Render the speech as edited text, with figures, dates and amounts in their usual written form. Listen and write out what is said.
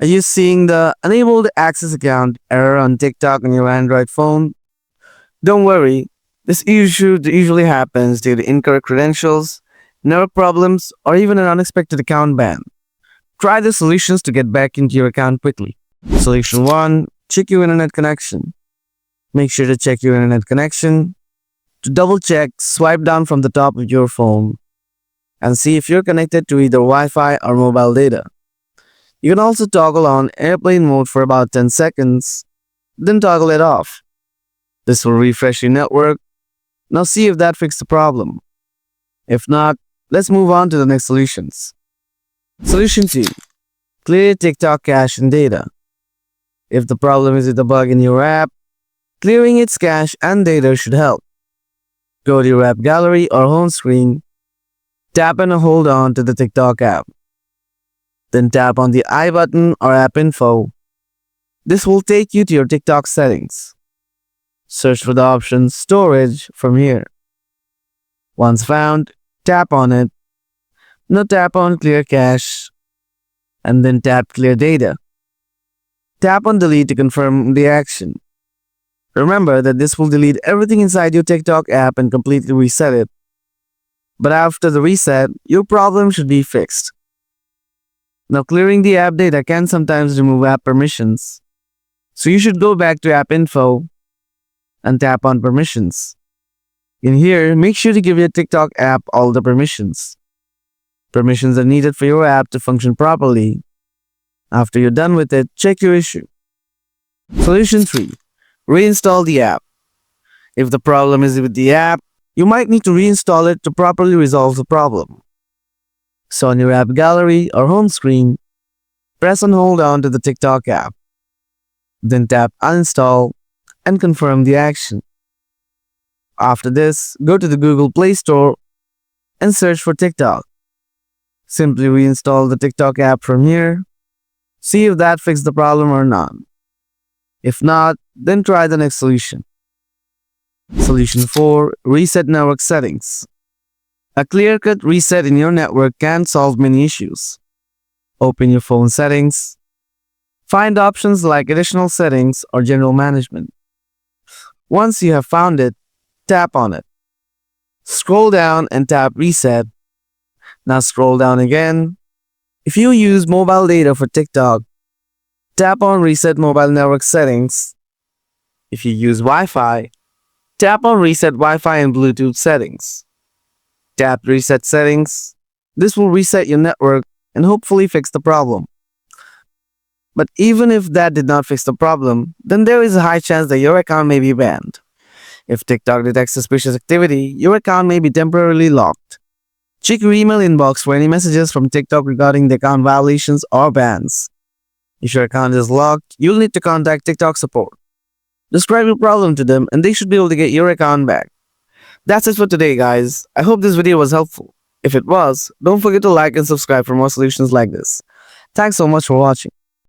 Are you seeing the unable to access account error on TikTok on your Android phone? Don't worry, this issue usually happens due to incorrect credentials, network problems, or even an unexpected account ban. Try the solutions to get back into your account quickly. Solution 1. Check your internet connection. Make sure to check your internet connection. To double check, swipe down from the top of your phone and see if you're connected to either Wi-Fi or mobile data. You can also toggle on airplane mode for about 10 seconds, then toggle it off. This will refresh your network. Now see if that fixed the problem. If not, let's move on to the next solutions. Solution 2. Clear TikTok cache and data. If the problem is with a bug in your app, clearing its cache and data should help. Go to your app gallery or home screen, tap and hold on to the TikTok app. Then tap on the I button or app info. This will take you to your TikTok settings. Search for the option Storage from here. Once found, tap on it. Now tap on Clear Cache and then tap Clear Data. Tap on Delete to confirm the action. Remember that this will delete everything inside your TikTok app and completely reset it. But after the reset, your problem should be fixed. Now clearing the app data can sometimes remove app permissions. So you should go back to App Info and tap on Permissions. In here, make sure to give your TikTok app all the permissions. Permissions are needed for your app to function properly. After you're done with it, check your issue. Solution 3. Reinstall the app. If the problem is with the app, you might need to reinstall it to properly resolve the problem. So on your app gallery or home screen, press and hold on to the TikTok app. Then tap Uninstall and confirm the action. After this, go to the Google Play Store and search for TikTok. Simply reinstall the TikTok app from here. See if that fixed the problem or not. If not, then try the next solution. Solution 4. Reset network settings. A clear-cut reset in your network can solve many issues. Open your phone settings. Find options like additional settings or general management. Once you have found it, tap on it. Scroll down and tap Reset. Now scroll down again. If you use mobile data for TikTok, tap on Reset Mobile Network Settings. If you use Wi-Fi, tap on Reset Wi-Fi and Bluetooth Settings. Tap Reset Settings. This will reset your network and hopefully fix the problem. But even if that did not fix the problem, then there is a high chance that your account may be banned. If TikTok detects suspicious activity, your account may be temporarily locked. Check your email inbox for any messages from TikTok regarding the account violations or bans. If your account is locked, you'll need to contact TikTok support. Describe your problem to them and they should be able to get your account back. That's it for today, guys. I hope this video was helpful. If it was, don't forget to like and subscribe for more solutions like this. Thanks so much for watching.